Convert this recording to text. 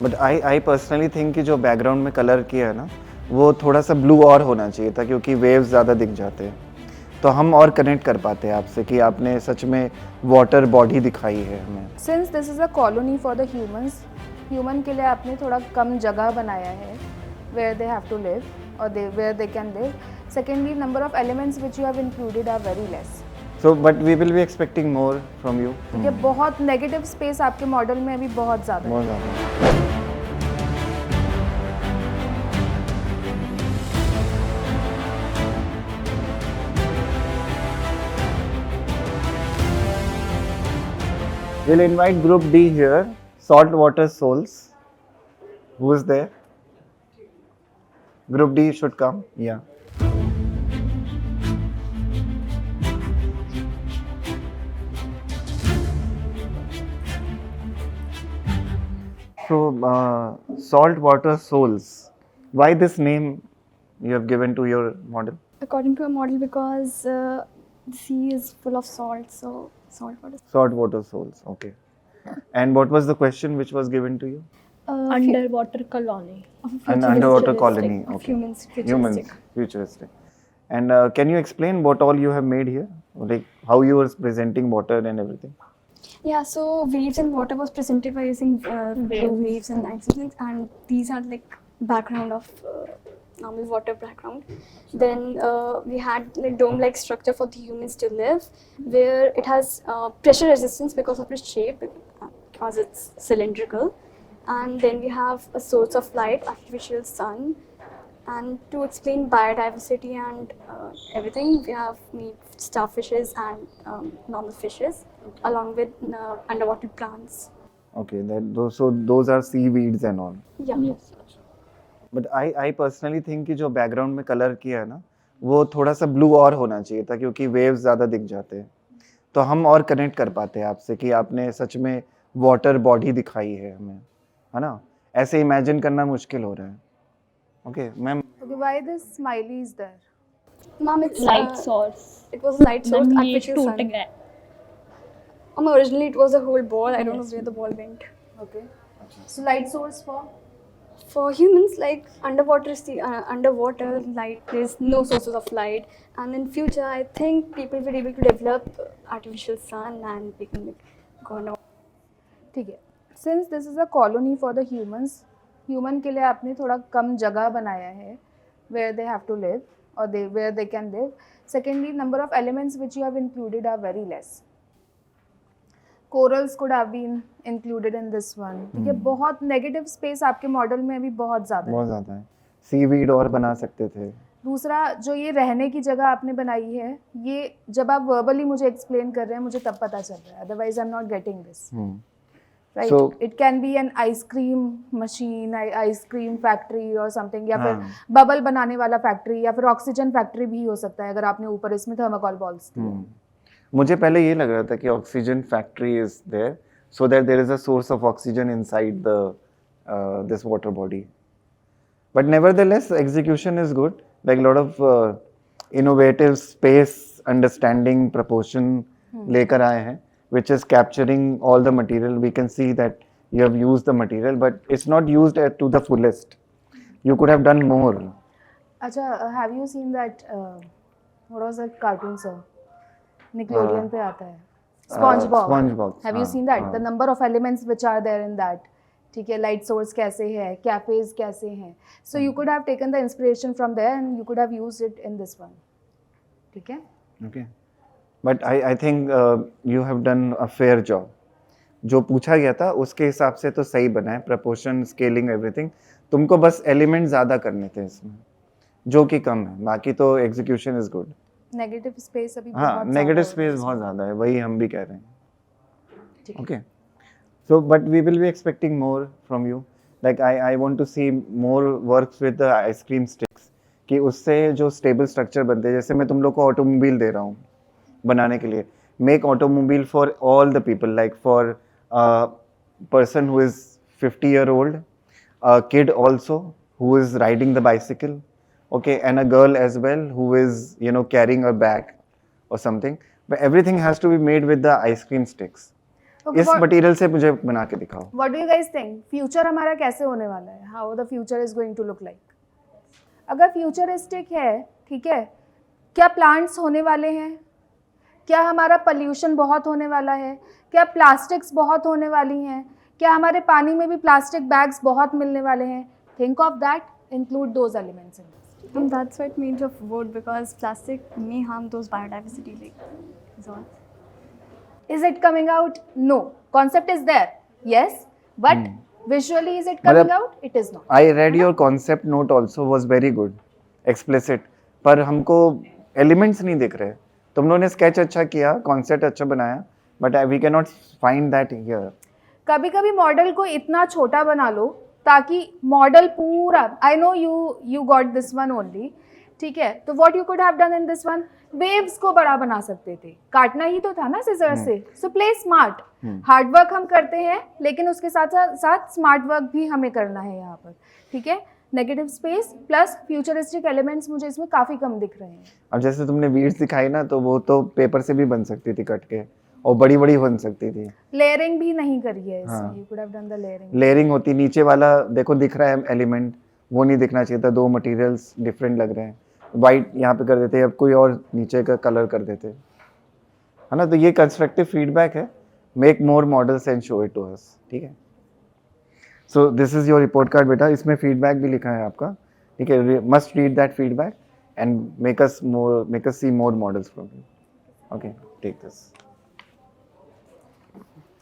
But I personally think कि जो background में कलर किया है ना वो थोड़ा सा ब्लू और होना चाहिए था, क्योंकि वेव्स ज़्यादा दिख जाते हैं तो हम और कनेक्ट कर पाते हैं आपसे कि आपने सच में वाटर बॉडी दिखाई है हमें। Since this is a colony for the humans, human के लिए आपने थोड़ा कम जगह बनाया है where they have to live और they where they can live. Secondly, number of elements which you have included are very less. So but we will be expecting more from you. ठीक है, बहुत नेगेटिव स्पेस आपके model में अभी बहुत ज़्यादा है. बहुत ज़्यादा। We'll invite Group D here, Saltwater Souls. Who is there? Group D should come. Yeah. So, Saltwater Souls. Why this name you have given to your model? According to a model, because the sea is full of salt, so salt water. Saltwater Souls. Okay. And what was the question which was given to you? Underwater colony. An underwater colony. Of Okay. humans, Humans, futuristic. futuristic. And can you explain what all you have made here? Like how you are presenting water and everything? Yeah, so waves and water was presented by using blue waves and lights and things, and these are like background of normal water background. Then we had like dome-like structure for the humans to live, where it has pressure resistance because of its shape, because it's cylindrical. And then we have a source of light, artificial sun. And to explain biodiversity and everything, we have made starfishes and normal fishes, along with underwater plants. Okay, so those are seaweeds and all. Yeah. Yes. But I personally think कि जो background में colour किया है ना वो थोड़ा सा blue और होना चाहिए था, क्योंकि वेव्स ज़्यादा दिख जाते हैं तो हम और कनेक्ट कर पाते हैं आपसे कि आपने सच में वाटर बॉडी दिखाई है हमें, है ना? ऐसे इमेजिन करना मुश्किल हो रहा है. Okay ma'am. Okay, why this smiley is there? Mom, it's Light source. It was a light source, ma'am ये artificial टूट sun. गया. Originally it was a whole ball. I don't know where the ball went. Okay. So light source for? For humans, like underwater underwater light, there's no sources of light. And in future, I think people will be able to develop artificial sun, and we can go on. ठीक है. Since this is a colony for the humans, human के लिए आपने थोड़ा कम जगह बनाया है where they have to live और they where they can live. Secondly, number of elements which you have included are very less. Corals could have been included in this one. ठीक है, बहुत नेगेटिव स्पेस आपके model में अभी बहुत ज़्यादा है. बहुत ज़्यादा है. सीवीड और बना सकते थे. दूसरा, जो ये रहने की जगह आपने बनाई है, ये जब आप वर्बली मुझे एक्सप्लेन कर रहे हैं मुझे तब पता चल रहा है, otherwise I am not getting this. Right, it can be an ice cream machine, ice cream factory और समथिंग, या फिर बबल बनाने वाला फैक्ट्री, या फिर ऑक्सीजन फैक्ट्री भी हो सकता है अगर आपने ऊपर इसमें थर्माकोल बॉल्स. मुझे पहले ये लग रहा था कि oxygen factory is there so that there is a source of oxygen inside the this water body. But nevertheless execution is good. Like lot of innovative space understanding proportion लेकर आए हैं, which is capturing all the material. We can see that you have used the material, but it's not used to the fullest. You could have done more. अच्छा, have you seen that what was that cartoon, sir? Nickelodeon पे आता है, SpongeBob. SpongeBob. Have you seen that? The number of elements which are there in that. ठीक है, light source कैसे है, cafes कैसे हैं. So you could have taken the inspiration from there and you could have used it in this one. ठीक है. Okay. But I think you have done a fair job. जो पूछा गया था उसके हिसाब से तो सही बना है. Proportion, scaling, everything. तुमको बस एलिमेंट ज़्यादा करने थे इसमें, जो कि कम है. बाकी तो execution is good. Negative space अभी हाँ, बहुत नेगेटिव ज़्यादा स्पेस है. बहुत ज़्यादा है, वही हम भी कह रहे हैं. ठीक है. Okay. So, but we will be expecting more from you. Like I want to see more works with the ice cream sticks. कि उससे जो स्टेबल स्ट्रक्चर बनते हैं, जैसे मैं तुम लोग को ऑटोमोबाइल दे रहा हूँ बनाने के लिए. Make automobile for all the people, like for person who is 50-year-old, a kid also who is riding the bicycle, okay, and a girl as well who is, you know, carrying a bag or something. But everything has to be made with the ice cream sticks. Okay, इस material से मुझे बना के दिखाओ. What do you guys think future हमारा कैसे होने वाला है? How the future is going to look like? अगर फ्यूचरिस्टिक है, ठीक है, क्या प्लांट्स होने वाले हैं? क्या हमारा पोल्यूशन बहुत होने वाला है? क्या प्लास्टिक्स बहुत होने वाली हैं? क्या हमारे पानी में भी प्लास्टिक बैग्स बहुत मिलने वाले हैं? Think of that, include those elements in this. And that's why it made of wood, because plastic may harm those biodiversity, like is all. Is it coming out? No. Concept is there. Yes. But visually, is it मतलब- coming out? It is not. I read your concept note also was very good, explicit. पर हमको elements नहीं दिख रहे. तुम लोगों ने sketch अच्छा किया, कॉन्सेप्ट अच्छा बनाया, but we can not find that here. कभी कभी मॉडल को इतना छोटा बना लो ताकि मॉडल पूरा, I know you got this one only, ठीक है, तो what you could have done in this one, waves को बड़ा बना सकते थे, काटना ही तो था ना सिजर से. So play smart. Hard work हम करते हैं, लेकिन उसके साथ साथ स्मार्ट वर्क भी हमें करना है यहाँ पर, ठीक है. Negative space plus futuristic elements मुझे इसमें काफ़ी कम दिख रहे हैं. अब जैसे तुमने वीड्स दिखाई ना, तो वो तो पेपर से भी बन सकती थी कट के, और बड़ी बड़ी बन सकती थी. लेयरिंग भी नहीं करी है इसमें. हाँ. You could have done the layering. Layering होती, नीचे वाला देखो दिख रहा है एलिमेंट, वो नहीं दिखना चाहिए था. दो मटेरियल्स डिफरेंट लग रहे हैं. वाइट यहाँ पे कर देते, अब कोई और नीचे का कलर कर देते, है ना. तो ये कंस्ट्रक्टिव फीडबैक है. Make more models and show it to us. ठीक है. So this is your report card बेटा. इसमें फीडबैक भी लिखा है आपका. ठीक है. Must read that feedback and make us see more models from you. Okay, take this.